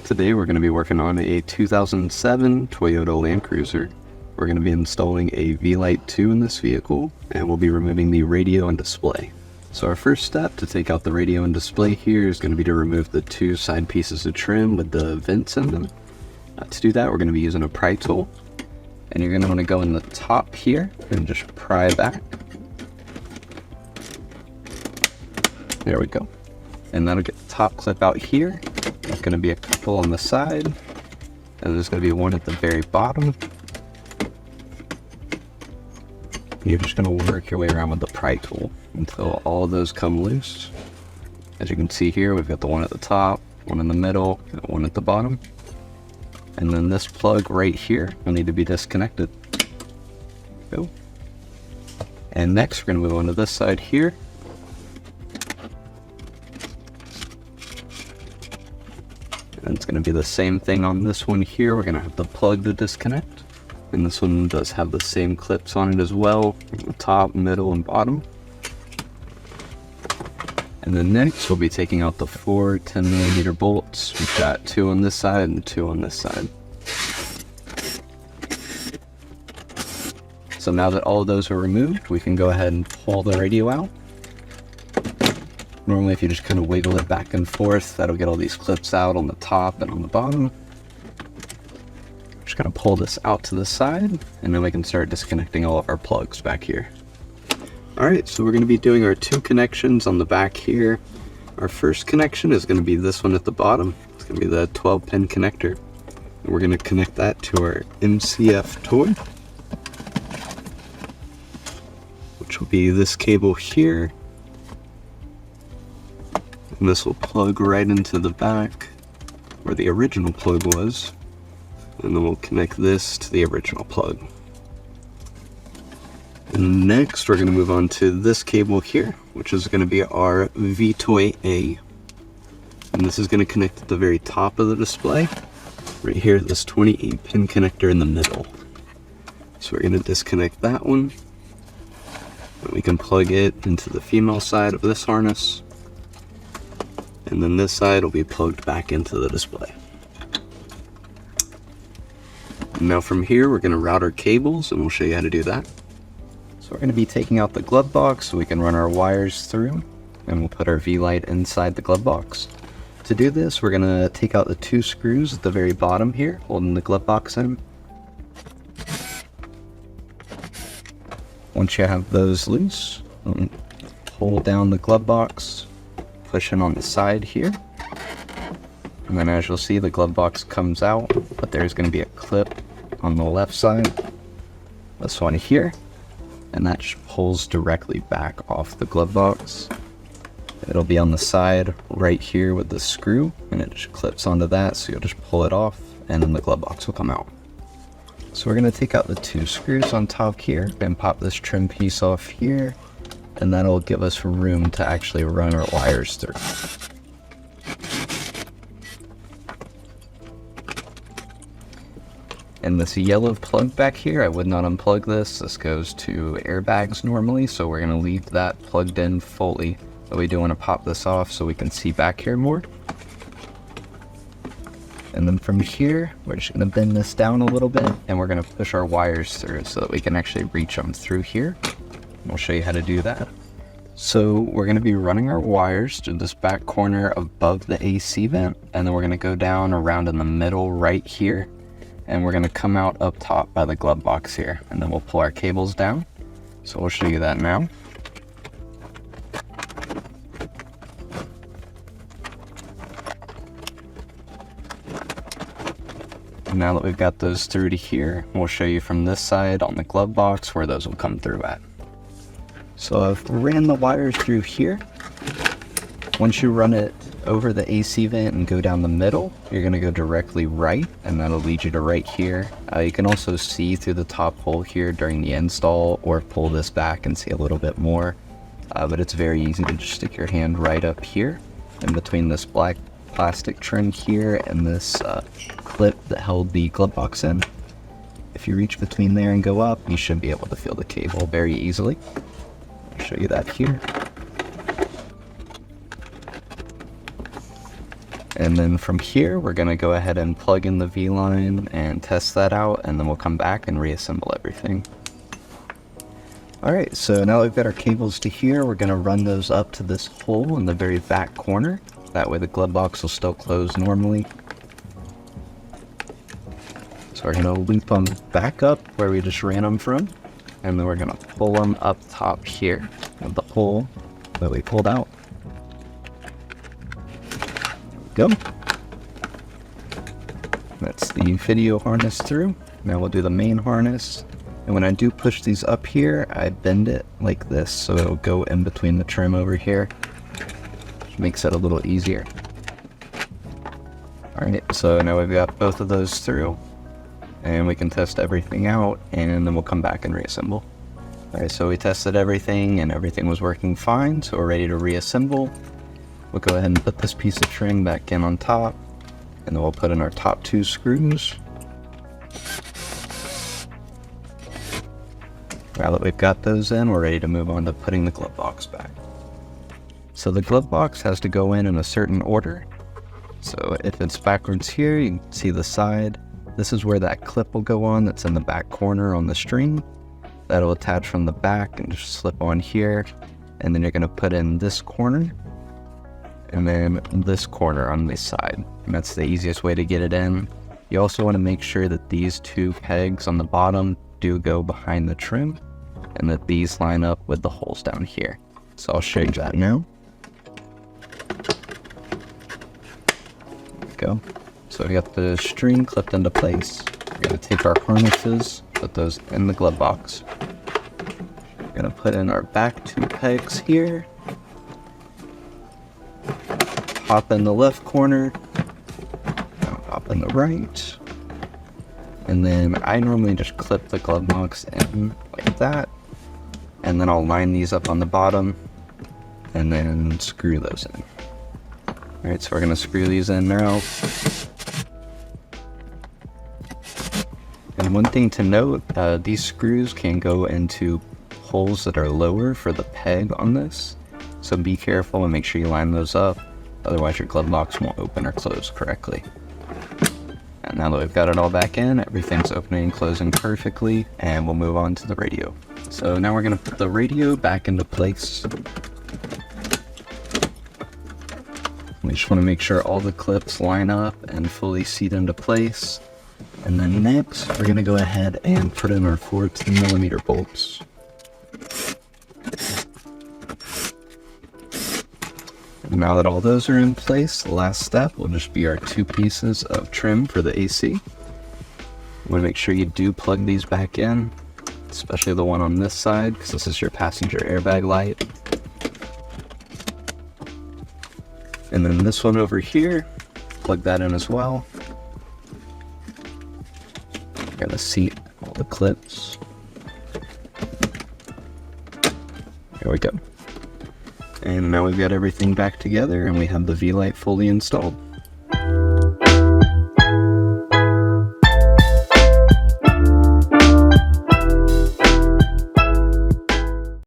Today we're going to be working on a 2007 Toyota Land Cruiser. We're going to be installing a VLite 2 in this vehicle, and we'll be removing the radio and display. So our first step to take out the radio and display here is going to be to remove the two side pieces of trim with the vents in them. To do that, we're going to be using a pry tool, and you're going to want to go in the top here and just pry back. There we go. And that'll get the top clip out here. There's going to be a couple on the side, and there's going to be one at the very bottom. You're just going to work your way around with the pry tool until all of those come loose. As you can see here, we've got the one at the top, one in the middle, and one at the bottom. And then this plug right here will need to be disconnected. Go. And next, we're going to move on to this side here. And it's going to be the same thing on this one here. We're going to have the plug to disconnect. And this one does have the same clips on it as well, the top, middle, and bottom. And then next, we'll be taking out the four 10mm bolts. We've got two on this side and two on this side. So now that all of those are removed, we can go ahead and pull the radio out. Normally, if you just kind of wiggle it back and forth, that'll get all these clips out on the top and on the bottom. Just gonna pull this out to the side, and then we can start disconnecting all of our plugs back here. Alright, so we're gonna be doing our two connections on the back here. Our first connection is gonna be this one at the bottom. It's gonna be the 12-pin connector. And we're gonna connect that to our MCF toy, which will be this cable here. And this will plug right into the back where the original plug was. And then we'll connect this to the original plug. And next we're going to move on to this cable here, which is going to be our V2A. And this is going to connect at the very top of the display. Right here, this 28-pin connector in the middle. So we're going to disconnect that one. And we can plug it into the female side of this harness. And then this side will be plugged back into the display. Now from here, we're going to route our cables, and we'll show you how to do that. So we're going to be taking out the glove box so we can run our wires through, and we'll put our VLite inside the glove box. To do this, we're going to take out the two screws at the very bottom here, holding the glove box in. Once you have those loose, pull down the glove box, push in on the side here. And then as you'll see, the glove box comes out, but there's going to be a clip on the left side, this one here, and that just pulls directly back off the glove box. It'll be on the side right here with the screw, and it just clips onto that, so you'll just pull it off, and then the glove box will come out. So we're going to take out the two screws on top here, and pop this trim piece off here, and that'll give us room to actually run our wires through. And this yellow plug back here, I would not unplug this. This goes to airbags normally, so we're going to leave that plugged in fully. But we do want to pop this off so we can see back here more. And then from here, we're just going to bend this down a little bit, and we're going to push our wires through so that we can actually reach them through here. And we'll show you how to do that. So we're going to be running our wires to this back corner above the AC vent, and then we're going to go down around in the middle right here. And we're going to come out up top by the glove box here, and then we'll pull our cables down. So we'll show you that now. And now that we've got those through to here, we'll show you from this side on the glove box where those will come through at. So I've ran the wires through here. Once you run it over the AC vent and go down the middle, you're going to go directly right, and that'll lead you to right here. You can also see through the top hole here during the install, or pull this back and see a little bit more. But it's very easy to just stick your hand right up here in between this black plastic trim here and this clip that held the glove box in. If you reach between there and go up, you should be able to feel the cable very easily. I'll show you that here. And then from here, we're gonna go ahead and plug in the V-line and test that out, and then we'll come back and reassemble everything. Alright, so now that we've got our cables to here, we're gonna run those up to this hole in the very back corner. That way the glove box will still close normally. So we're gonna loop them back up where we just ran them from, and then we're gonna pull them up top here of the hole that we pulled out. There we go. That's the video harness through. Now we'll do the main harness. And when I do push these up here, I bend it like this so it'll go in between the trim over here, which makes it a little easier. Alright, so now we've got both of those through, and we can test everything out, and then we'll come back and reassemble. Alright, so we tested everything and everything was working fine, so we're ready to reassemble. We'll go ahead and put this piece of trim back in on top, and then we'll put in our top 2 screws. Now that we've got those in, we're ready to move on to putting the glove box back. So the glove box has to go in a certain order. So if it's backwards here, you can see the side. This is where that clip will go on that's in the back corner on the string. That'll attach from the back and just slip on here. And then you're going to put in this corner, and then this corner on this side. And that's the easiest way to get it in. You also want to make sure that these 2 pegs on the bottom do go behind the trim, and that these line up with the holes down here. So I'll show you that now. There we go. So we got the string clipped into place. We're going to take our harnesses, put those in the glove box. We're going to put in our back 2 pegs here. Pop in the left corner. Pop in the right. And then I normally just clip the glove box in like that. And then I'll line these up on the bottom and then screw those in. Alright, so we're going to screw these in now. And one thing to note, these screws can go into holes that are lower for the peg on this. So be careful and make sure you line those up. Otherwise your glove box won't open or close correctly. And now that we've got it all back in, everything's opening and closing perfectly, and we'll move on to the radio. So now we're going to put the radio back into place. We just want to make sure all the clips line up and fully seat into place. And then next, we're going to go ahead and put in our 4 10mm bolts. And now that all those are in place, the last step will just be our 2 pieces of trim for the AC. You want to make sure you do plug these back in, especially the one on this side, because this is your passenger airbag light. And then this one over here, plug that in as well. You're going to seat all the clips. There we go. And now we've got everything back together and we have the V-Lite fully installed.